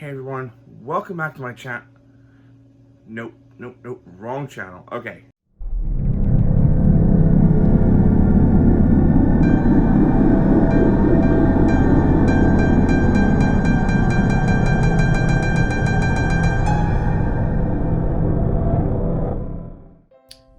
Hey everyone, welcome back to my channel. Nope, wrong channel. Okay.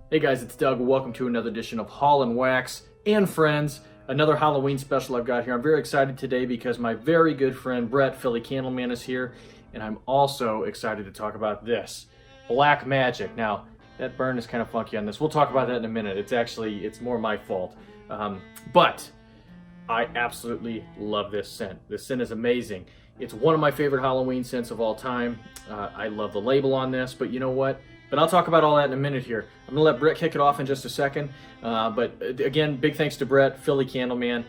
Hey guys, it's Doug. Welcome to another edition of Hall and Wax and Friends, another Halloween special I've got here. I'm very excited today because my very good friend Brett, Philly Candleman, is here, and I'm also excited to talk about this, Black Magic. Now, that burn is kind of funky on this. We'll talk about that in a minute. It's more my fault. But I absolutely love this scent. This scent is amazing. It's one of my favorite Halloween scents of all time. I love the label on this, but you know what? But I'll talk about all that in a minute here. I'm gonna let Brett kick it off in just a second. But again, big thanks to Brett, Philly Candleman.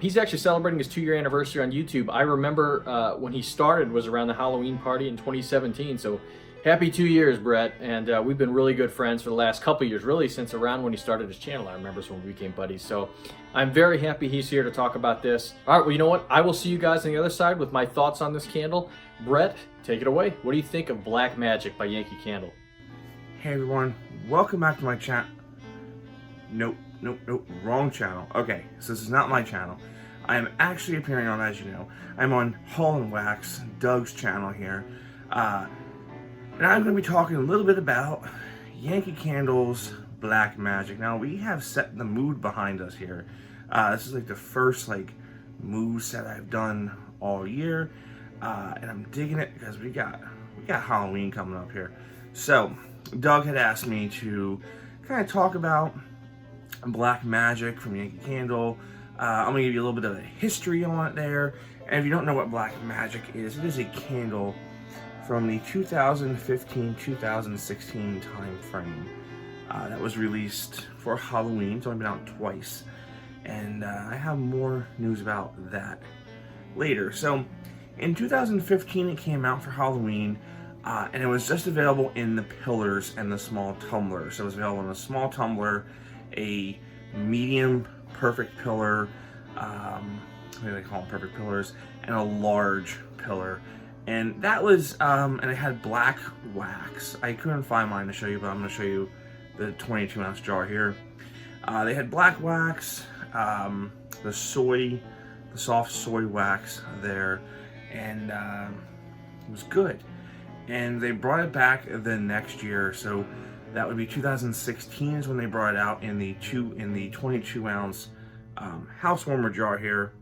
He's actually celebrating his 2-year anniversary on YouTube. I remember when he started was around the Halloween party in 2017. So happy 2 years, Brett. And we've been really good friends for the last couple years, really since around when he started his channel. I remember when we became buddies. So I'm very happy he's here to talk about this. All right, well, you know what? I will see you guys on the other side with my thoughts on this candle. Brett, take it away. What do you think of Black Magic by Yankee Candle? Hey everyone, welcome back to my channel. Nope, wrong channel. Okay, so this is not my channel. I am actually appearing on, as you know, I'm on Hall and Wax, Doug's channel here. And I'm going to be talking a little bit about Yankee Candle's Black Magic. Now, we have set the mood behind us here. This is like the first mood set I've done all year. And I'm digging it because we got Halloween coming up here. So, Doug had asked me to kind of talk about Black Magic from Yankee Candle. I'm going to give you a little bit of a history on it there. And if you don't know what Black Magic is, it is a candle from the 2015-2016 time frame that was released for Halloween. It's only been out twice. And I have more news about that later. So in 2015 it came out for Halloween. And it was just available in the pillars and the small tumbler. So it was available in a small tumbler, a medium perfect pillar, what do they call them, perfect pillars, and a large pillar. And that was, and it had black wax. I couldn't find mine to show you, but I'm going to show you the 22-ounce jar here. They had black wax, the soft soy wax there, and it was good. And they brought it back the next year, so that would be 2016 is when they brought it out in the 22-ounce house warmer jar here.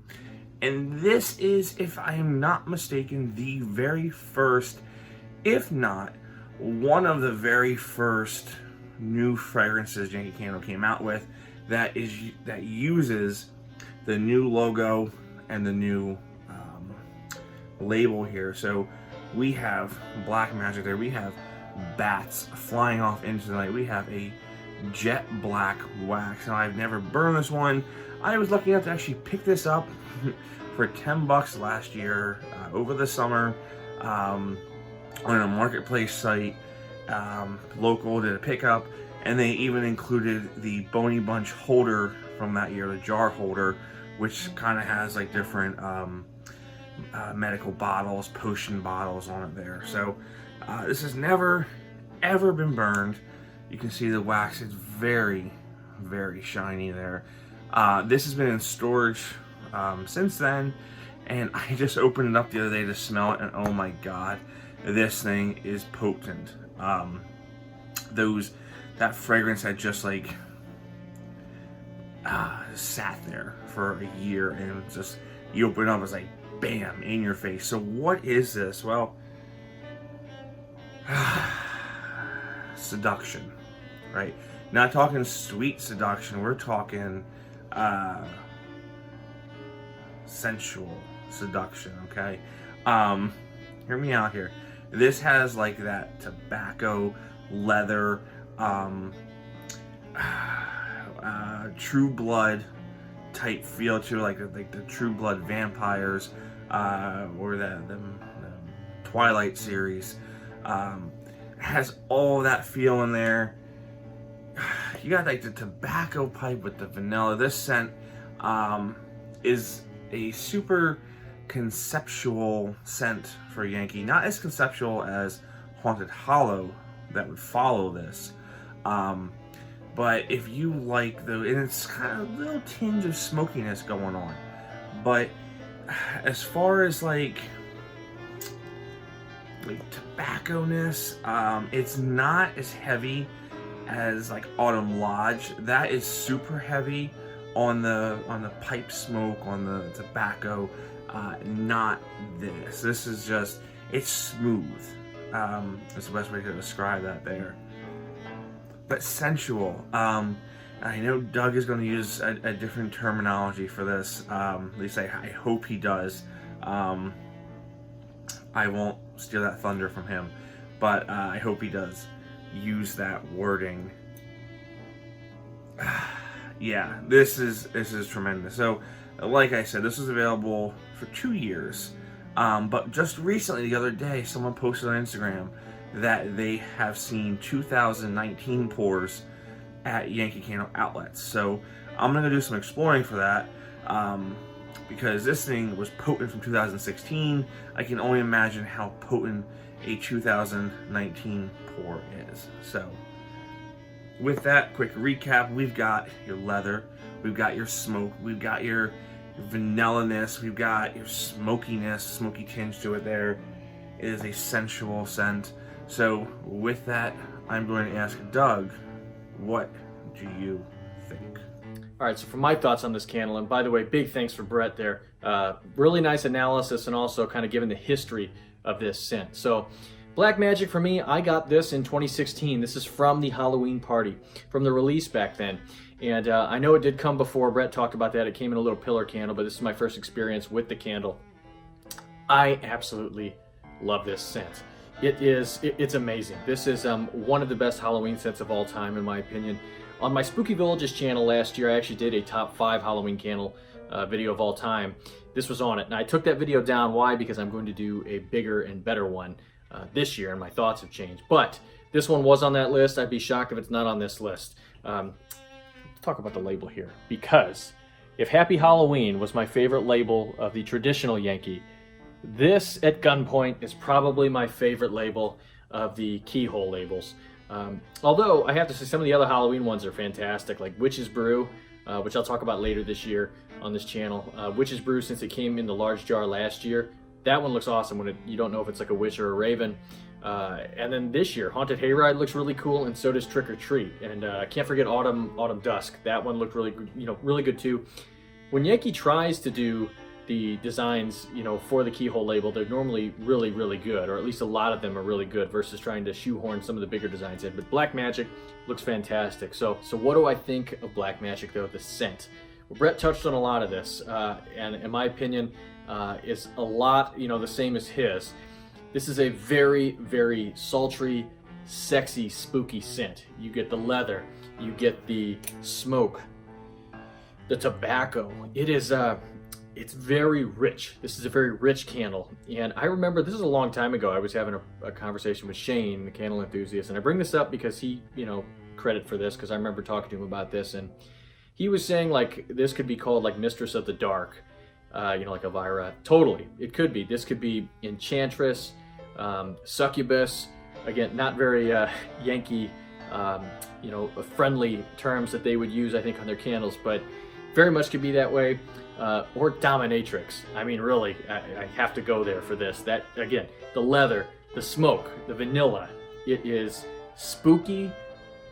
And this is, if I am not mistaken, the very first, if not one of the very first new fragrances Yankee Candle came out with that uses the new logo and the new label here. So we have Black Magic there. We have bats flying off into the night. We have a jet black wax. Now, I've never burned this one. I was lucky enough to actually pick this up for $10 last year over the summer on a marketplace site. Local did a pickup, and they even included the Boney Bunch holder from that year, the jar holder, which kind of has like different medical bottles, potion bottles on it there. So this has never ever been burned. You can see the wax is very shiny there. This has been in storage since then, and I just opened it up the other day to smell it, and oh my god, this thing is potent. That fragrance had just sat there for a year, and it's just, you open it up, it's like bam, in your face. So what is this? Well, seduction, right? Not talking sweet seduction, we're talking sensual seduction, okay? Hear me out here. This has like that tobacco, leather, True Blood type feel to like the True Blood vampires, or the Twilight series. Has all that feel in there. You got like the tobacco pipe with the vanilla. This scent is a super conceptual scent for Yankee. Not as conceptual as Haunted Hollow that would follow this. But if you like and it's kind of a little tinge of smokiness going on. But as far as like tobacco-ness, it's not as heavy as like Autumn Lodge. That is super heavy on the pipe smoke, on the tobacco. Not this. This is just, it's smooth. That's the best way to describe that there. But sensual. I know Doug is going to use a different terminology for this. At least I hope he does. I won't steal that thunder from him, but I hope he does use that wording. Yeah, this is tremendous. So, like I said, this is available for 2 years. But just recently, the other day, someone posted on Instagram that they have seen 2019 pours at Yankee Candle outlets. So I'm gonna do some exploring for that, because this thing was potent from 2016. I can only imagine how potent a 2019 pour is. So with that quick recap, we've got your leather, we've got your smoke, we've got your vanilla-ness, we've got your smokiness, smoky tinge to it there. It is a sensual scent. So with that, I'm going to ask Doug, what do you think? All right, so for my thoughts on this candle, and by the way, big thanks for Brett there. Really nice analysis and also kind of giving the history of this scent. So Black Magic for me, I got this in 2016. This is from the Halloween party, from the release back then. And I know it did come before. Brett talked about that. It came in a little pillar candle, but this is my first experience with the candle. I absolutely love this scent. It's amazing. This is one of the best Halloween scents of all time, in my opinion. On my Spooky Villages channel last year, I actually did a top 5 Halloween candle video of all time. This was on it. And I took that video down. Why? Because I'm going to do a bigger and better one this year, and my thoughts have changed. But this one was on that list. I'd be shocked if it's not on this list. Let's talk about the label here. Because if Happy Halloween was my favorite label of the traditional Yankee, this at gunpoint is probably my favorite label of the keyhole labels. Although I have to say some of the other Halloween ones are fantastic, like Witch's Brew, which I'll talk about later this year on this channel. Witch's Brew, since it came in the large jar last year, that one looks awesome when you don't know if it's like a witch or a raven. And then this year, Haunted Hayride looks really cool, and so does Trick or Treat. And I can't forget Autumn Dusk. That one looked really, really good too. When Yankee tries to do the designs, for the keyhole label, they're normally really, really good, or at least a lot of them are really good, versus trying to shoehorn some of the bigger designs in. But Black Magic looks fantastic. So what do I think of Black Magic though? The scent. Well, Brett touched on a lot of this, and in my opinion, is a lot, the same as his. This is a very, very sultry, sexy, spooky scent. You get the leather, you get the smoke, the tobacco. It's very rich. This is a very rich candle. And I remember, this is a long time ago, I was having a conversation with Shane, the candle enthusiast, and I bring this up because he, credit for this, because I remember talking to him about this, and he was saying like this could be called like Mistress of the Dark, like Elvira. Totally, it could be. This could be Enchantress, Succubus. Again, not very Yankee, friendly terms that they would use, I think, on their candles, but very much could be that way. Or Dominatrix. I mean, really, I have to go there for this. That, again, the leather, the smoke, the vanilla. It is spooky,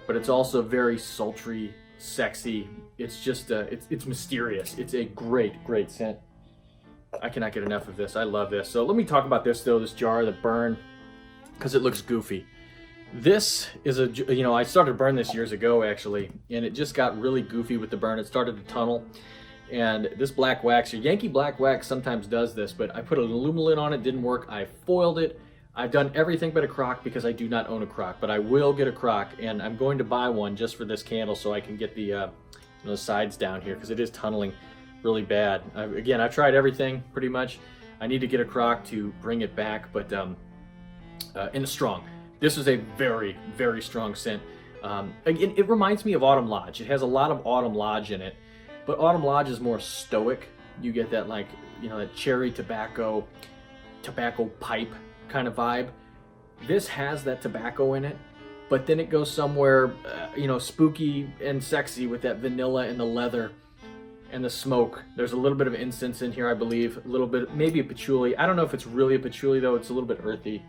but it's also very sultry, sexy. It's just, it's mysterious. It's a great, great scent. I cannot get enough of this. I love this. So let me talk about this, though, this jar, the burn, because it looks goofy. This is I started to burn this years ago, actually, and it just got really goofy with the burn. It started to tunnel. And this black wax, your Yankee black wax sometimes does this, but I put an aluminum on it, didn't work. I foiled it. I've done everything but a crock because I do not own a crock, but I will get a crock, and I'm going to buy one just for this candle so I can get the sides down here, because it is tunneling really bad. Again, I've tried everything pretty much. I need to get a crock to bring it back, but in a strong. This is a very, very strong scent. Again, it reminds me of Autumn Lodge. It has a lot of Autumn Lodge in it. But Autumn Lodge is more stoic. You get that like that cherry tobacco pipe kind of vibe. This has that tobacco in it, but then it goes somewhere, spooky and sexy with that vanilla and the leather and the smoke. There's a little bit of incense in here, I believe. A little bit, maybe a patchouli. I don't know if it's really a patchouli though. It's a little bit earthy.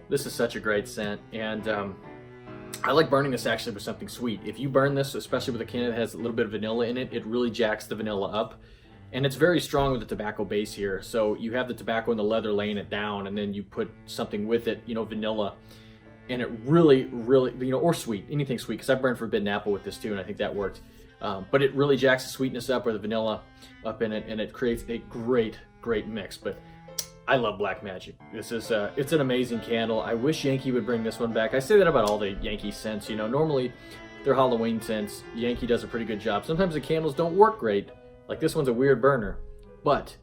This is such a great scent, and I like burning this actually with something sweet. If you burn this, especially with a can that has a little bit of vanilla in it, it really jacks the vanilla up. And it's very strong with the tobacco base here. So you have the tobacco and the leather laying it down, and then you put something with it, vanilla. And it really, really, or sweet, anything sweet, because I burned forbidden apple with this too, and I think that worked. But it really jacks the sweetness up, or the vanilla up in it, and it creates a great, great mix. But I love Black Magic. This is, it's an amazing candle. I wish Yankee would bring this one back. I say that about all the Yankee scents, normally they're Halloween scents. Yankee does a pretty good job. Sometimes the candles don't work great. Like this one's a weird burner, but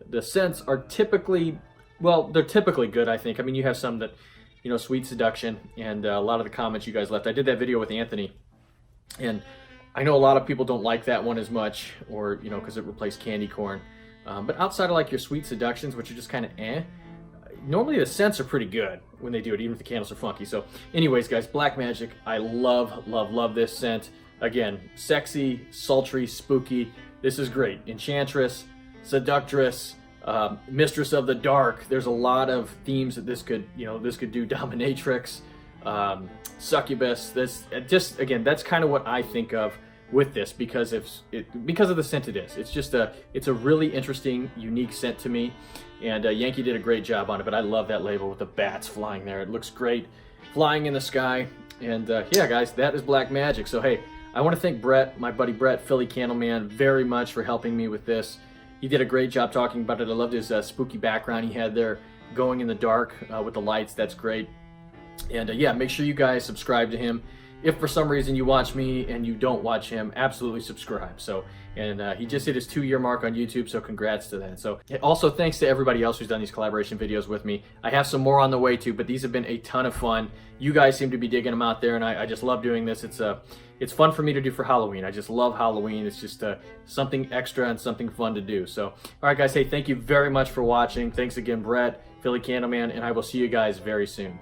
the scents are typically, they're typically good, I think. I mean, you have some that, Sweet Seduction, and a lot of the comments you guys left. I did that video with Anthony, and I know a lot of people don't like that one as much, or, because it replaced candy corn. But outside of like your Sweet Seductions, which are just kind of normally the scents are pretty good when they do it, even if the candles are funky. So anyways, guys, Black Magic, I love, love, love this scent. Again, sexy, sultry, spooky. This is great. Enchantress, seductress, mistress of the dark. There's a lot of themes that this could do. Dominatrix, succubus. Again, that's kind of what I think of with this, because of the scent it is. It's a really interesting, unique scent to me, and Yankee did a great job on it. But I love that label with the bats flying there. It looks great, flying in the sky. And yeah, guys, that is Black Magic. So hey, I want to thank Brett, my buddy Brett, Philly Candleman, very much for helping me with this. He did a great job talking about it. I loved his spooky background he had there, going in the dark with the lights. That's great. And yeah, make sure you guys subscribe to him. If for some reason you watch me and you don't watch him, absolutely subscribe. So, and he just hit his 2-year mark on YouTube, so congrats to that. So also thanks to everybody else who's done these collaboration videos with me. I have some more on the way too, but these have been a ton of fun. You guys seem to be digging them out there, and I just love doing this. It's fun for me to do for Halloween. I just love Halloween. It's just something extra and something fun to do. So, all right, guys, hey, thank you very much for watching. Thanks again, Brett, Philly Candleman, and I will see you guys very soon.